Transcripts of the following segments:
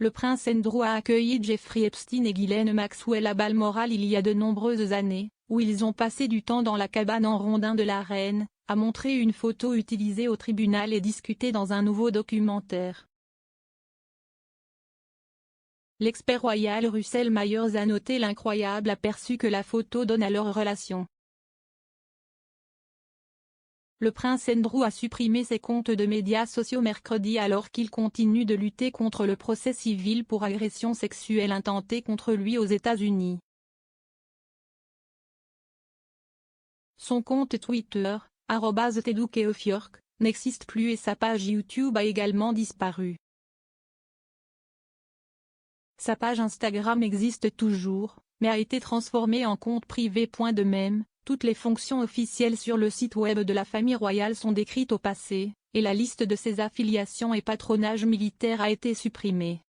Le prince Andrew a accueilli Jeffrey Epstein et Ghislaine Maxwell à Balmoral il y a de nombreuses années, où ils ont passé du temps dans la cabane en rondin de la reine, a montré une photo utilisée au tribunal et discutée dans un nouveau documentaire. L'expert royal Russell Myers a noté l'incroyable aperçu que la photo donne à leur relation. Le prince Andrew a supprimé ses comptes de médias sociaux mercredi alors qu'il continue de lutter contre le procès civil pour agression sexuelle intentée contre lui aux États-Unis. Son compte Twitter, @TheDukeOfYork, n'existe plus et sa page YouTube a également disparu. Sa page Instagram existe toujours, mais a été transformée en compte privé. De même, toutes les fonctions officielles sur le site web de la famille royale sont décrites au passé, et la liste de ses affiliations et patronages militaires a été supprimée.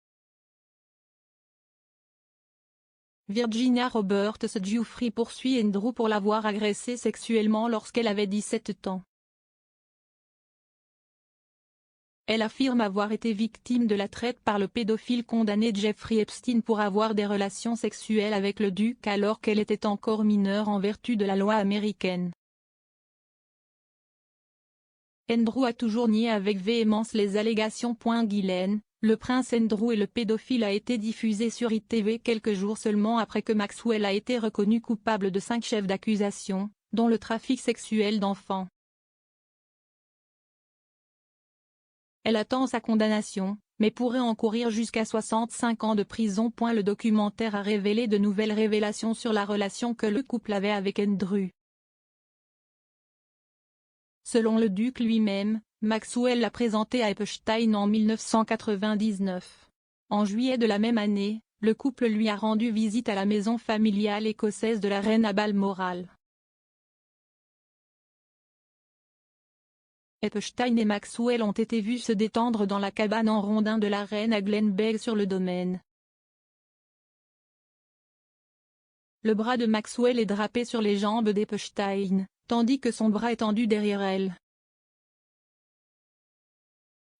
Virginia Roberts Giuffre poursuit Andrew pour l'avoir agressée sexuellement lorsqu'elle avait 17 ans. Elle affirme avoir été victime de la traite par le pédophile condamné Jeffrey Epstein pour avoir des relations sexuelles avec le duc alors qu'elle était encore mineure en vertu de la loi américaine. Andrew a toujours nié avec véhémence les allégations. Ghislaine, le prince Andrew et le pédophile a été diffusé sur ITV quelques jours seulement après que Maxwell a été reconnu coupable de 5 chefs d'accusation, dont le trafic sexuel d'enfants. Elle attend sa condamnation, mais pourrait encourir jusqu'à 65 ans de prison. Le documentaire a révélé de nouvelles révélations sur la relation que le couple avait avec Andrew. Selon le duc lui-même, Maxwell l'a présenté à Epstein en 1999. En juillet de la même année, le couple lui a rendu visite à la maison familiale écossaise de la reine à Balmoral. Epstein et Maxwell ont été vus se détendre dans la cabane en rondin de la reine à Glen Beck sur le domaine. Le bras de Maxwell est drapé sur les jambes d'Epstein, tandis que son bras est tendu derrière elle.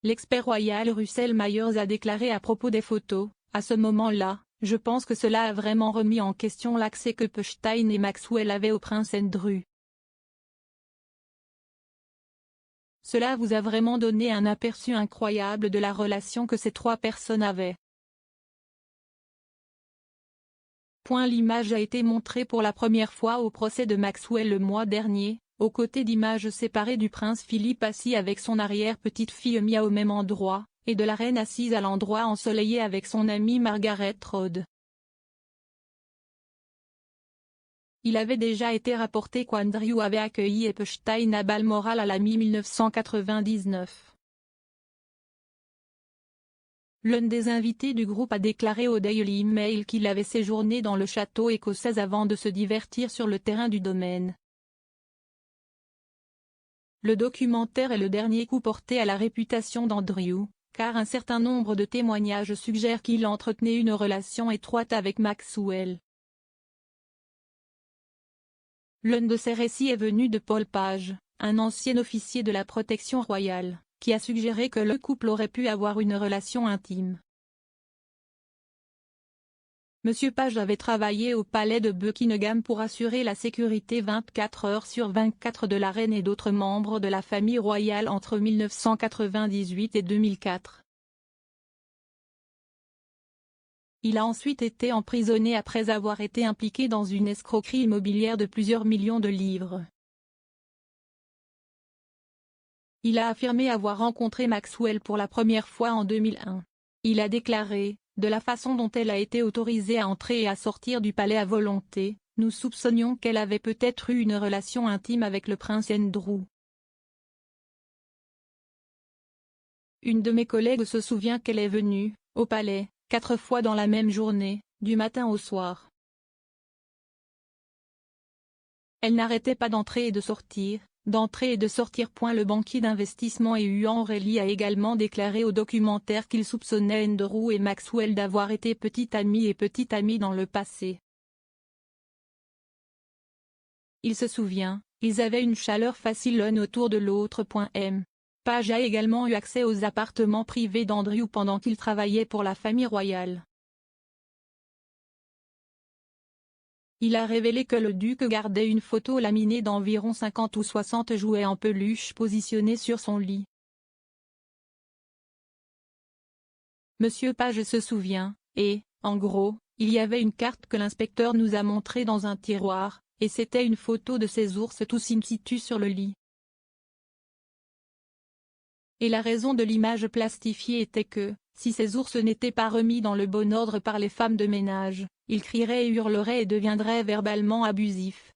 L'expert royal Russell Myers a déclaré à propos des photos: « À ce moment-là, je pense que cela a vraiment remis en question l'accès que Epstein et Maxwell avaient au prince Andrew. Cela vous a vraiment donné un aperçu incroyable de la relation que ces 3 personnes avaient. » L'image a été montrée pour la première fois au procès de Maxwell le mois dernier, aux côtés d'images séparées du prince Philippe assis avec son arrière-petite-fille Mia au même endroit, et de la reine assise à l'endroit ensoleillé avec son amie Margaret Road. Il avait déjà été rapporté qu'Andrew avait accueilli Epstein à Balmoral à la mi-1999. L'un des invités du groupe a déclaré au Daily Mail qu'il avait séjourné dans le château écossais avant de se divertir sur le terrain du domaine. Le documentaire est le dernier coup porté à la réputation d'Andrew, car un certain nombre de témoignages suggèrent qu'il entretenait une relation étroite avec Maxwell. L'un de ces récits est venu de Paul Page, un ancien officier de la protection royale, qui a suggéré que le couple aurait pu avoir une relation intime. M. Page avait travaillé au palais de Buckingham pour assurer la sécurité 24 heures sur 24 de la reine et d'autres membres de la famille royale entre 1998 et 2004. Il a ensuite été emprisonné après avoir été impliqué dans une escroquerie immobilière de plusieurs millions de livres. Il a affirmé avoir rencontré Maxwell pour la première fois en 2001. Il a déclaré: « De la façon dont elle a été autorisée à entrer et à sortir du palais à volonté, nous soupçonnions qu'elle avait peut-être eu une relation intime avec le prince Andrew. Une de mes collègues se souvient qu'elle est venue, au palais, 4 fois dans la même journée, du matin au soir. Elle n'arrêtait pas d'entrer et de sortir, d'entrer et de sortir. » Le banquier d'investissement Ewan Reilly a également déclaré au documentaire qu'il soupçonnait Andrew et Maxwell d'avoir été petits amis et petites amies dans le passé. Il se souvient, ils avaient une chaleur facile l'un autour de l'autre. Page a également eu accès aux appartements privés d'Andrew pendant qu'il travaillait pour la famille royale. Il a révélé que le duc gardait une photo laminée d'environ 50 ou 60 jouets en peluche positionnés sur son lit. Monsieur Page se souvient, et, en gros, il y avait une carte que l'inspecteur nous a montrée dans un tiroir, et c'était une photo de ces ours tous in situ sur le lit. Et la raison de l'image plastifiée était que, si ces ours n'étaient pas remis dans le bon ordre par les femmes de ménage, ils crieraient et hurleraient et deviendraient verbalement abusifs.